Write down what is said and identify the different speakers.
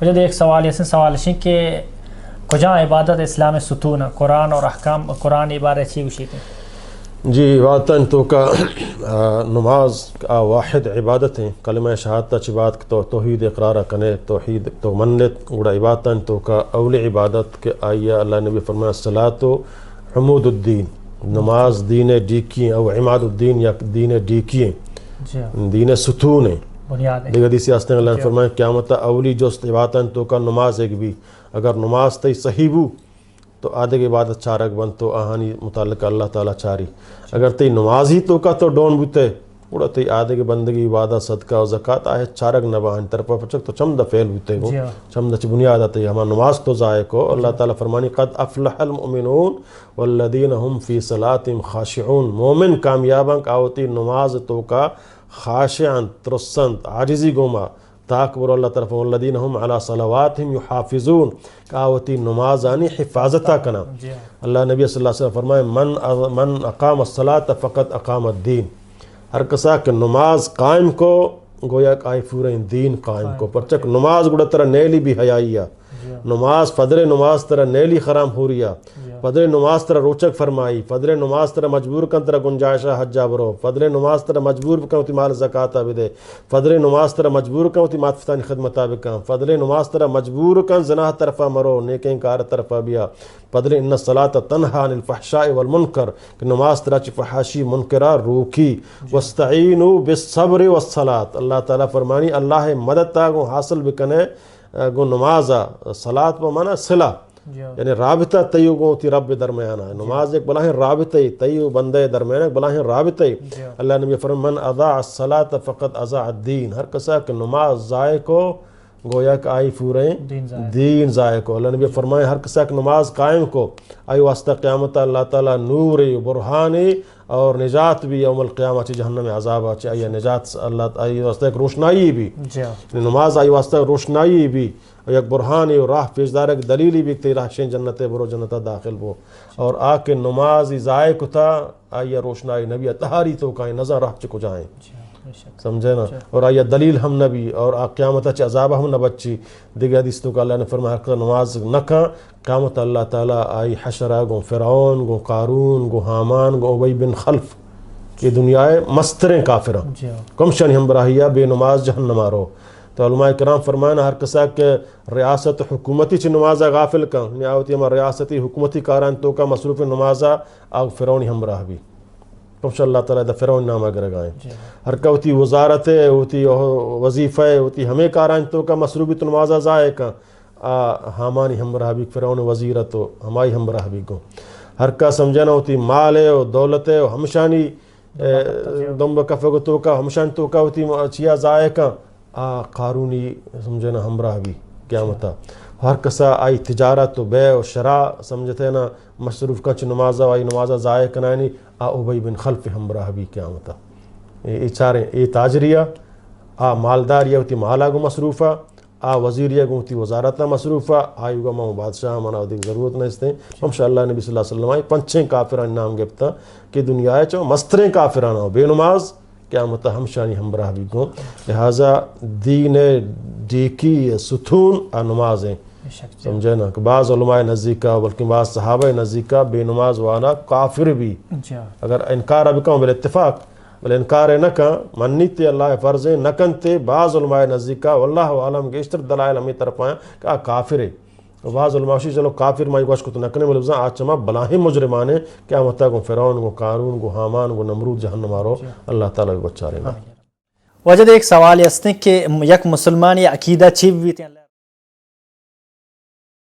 Speaker 1: مجھے ایک سوال ہے کہ کجا عبادت اسلام ستون قرآن اور احکام قرآن عبارت چی وشی تھے
Speaker 2: جی عبادتاً تو کا نماز کا واحد عبادت ہیں کلمہ شہادتہ چی بات تو توحید اقرار کنے توحید تو منت گوڑا عبادتاً تو کا اول عبادت کے آئیہ اللہ نبی فرمایا الصلاۃ عمود الدین نماز دین ڈیکی او عماد الدین یا دین ڈیکی دین ستون ہیں دیکھ حدیث آستین اللہ نے فرمایا قیامت اولی جوست عبادتاً تو کا نماز ایک بھی اگر نماز تی صحیح بو تو آدھے کی عبادت چارک بند تو آہانی متعلق اللہ تعالیٰ چاری اگر تی نماز ہی تو کا تو ڈون بوتے اڑا تی آدھے کی بندگی عبادت صدقہ و زکاة آئے چارک نباہن طرف پچک تو چمدہ فیل ہوتے گو چمدہ چی بنیاد آتے ہما نماز تو ضائع کو اللہ تعالیٰ فرمانی قد افلح المؤمنون والذین هم فی صلاتهم خاشعون مومن کامیاباں آوتی نماز تو کا خاشعاً ترسنت عاجزی گوما تاکبر اللہ طرف والذین هم علی صلواتهم یحافظون کاوتی نمازانی حفاظتہ کنا اللہ نبی صلی اللہ علیہ وسلم فرمائے من اقام الصلاة فقط اقام الدین ہر کسا کہ نماز قائم کو گویا کہ آئی پورے دین قائم کو پرچک نماز گوڑا ترہ نیلی بھی حیائیہ نماز فدر نماز ترہ نیلی خرام ہو ریا فدر نماز ترہ روچک فرمائی فدر نماز ترہ مجبور کن ترہ گنجائشہ حجہ برو فدر نماز ترہ مجبور کن ہوتی مال زکاة بدے فدر نماز ترہ مجبور کن ہوتی ماتفتانی خدمتہ بکن فدر نماز ترہ مجبور کن زناہ طرفہ مرو نیکیں کار طرفہ بیا فدر ان الصلاة تنہا عن الفحشاء والمنکر کہ نماز ترہ چی فحاشی منکرہ روکی واستعینوا بالصبر والصلاة اللہ تعالیٰ فرمانی اللہ مدد تاگو حاصل بکنے گو نمازہ صلاة پا مانا صلہ یعنی رابطہ تیو گو تی رب درمیانہ نماز ایک بلاہیں رابطہ تیو بندے درمیانہ ایک بلاہیں رابطہ اللہ نبی فرمان من اضاع الصلاة فقط اضاع الدین ہر کسا کہ نماز ضائع کو گویا کہ آئی پورے دین ضائع کو اللہ نبی فرمائے ہر کسا کہ نماز قائم کو آئی واسطہ قیامت اللہ تعالیٰ نوری برہانی اور نجات بھی یوم القیامہ چی جہنم عذاب چی آئی نجات اللہ آئی واسطہ ایک روشنائی بھی نماز آئی واسطہ روشنائی بھی یک برہانی اور راہ پیشدار ایک دلیلی بھی تی راہشیں جنت برو جنت داخل بو اور آکے نماز ضائع کو تھا آئی روشنائی نبی اتحاری تو کہیں نظر راہ چکو جائیں سمجھے نا اور آئی دلیل ہم نبی اور قیامت چی عذاب ہم نبچی دیکھ حدیث تو کہ اللہ نے فرمایا کہ نماز نکا قیامت اللہ تعالیٰ آئی حشرہ گو فرعون گو قارون گو حامان گو ابی بن خلف یہ دنیا مستریں کافرہ کم شانی ہم براہیہ بے نماز جہنم آرو تو علماء کرام فرمائنا ہر کسا کہ ریاست حکومتی چی نمازہ غافل کا یعنی آوتی ہمارا ریاستی حکومتی کاران تو کا مصروف نمازہ آگ فرعونی ہم براہ بھی کمشا اللہ تعالیٰ دا فرعون نام اگر گائیں ہر کا ہوتی وزارتیں ہوتی وظیفہ ہوتی ہمیں کاران تو کا مصروفی تو نمازہ ضائع کا ہمانی ہم براہ بھی فرعون وزیرت ہو ہمائی ہم براہ بھی کو ہر کا سمجھنا ہوتی مال ہے و دولت ہے و ہمشانی دنب کفے کو تو کا ہمشان تو کا ہوتی چیا ضائع کا قارونی سمجھنا ہمراہ بھی قیامتا ہر کسا آئی تجارت و بے و شراء سمجھتے نا مصروف کچھ نمازہ و آئی نمازہ ضائع کنائنی ابی بن خلف ہمراہ بھی قیامتا یہ چاریں یہ تاجریہ مالداریہ ہوتی مالا گو مصروفہ وزیریہ گو ہوتی وزارتہ مصروفہ آئیو گا ماں بادشاہ منا دیکھ ضرورت نہیں استے انشاءاللہ نبی صلی اللہ علیہ وسلم آئی پنچیں کافران نام گفتا کہ دنیا ہے چاہو مستریں کافران ہو بے نماز قیامت ہمشانی ہمراہ بھی گو لہٰذا دین ڈیکی ستون نمازیں سمجھے نا کہ بعض علماء نزدیکا بلکہ بعض صحابہ نزدیکا بے نماز وانا کافر بھی اگر انکار بھی کہوں بل اتفاق بل انکار نہ کہاں منیتی اللہ فرضیں نہ کنتے بعض علماء نزدیکا واللہ عالم کے اشتر دلائل ہمیں طرف آئیں کہ کافر ہے بعض علماء چلو کافر مائی گوش کو تو نکنے ملوزاں آج چما بلاہیں مجرمانے کیا متا گو فرعون گو قارون گو حامان گو نمرود جہنم آرو اللہ تعالیٰ کو بچا رہے ہیں
Speaker 1: وجد ایک سوال یہ کہ یک مسلمان یا عقیدہ چیب بھی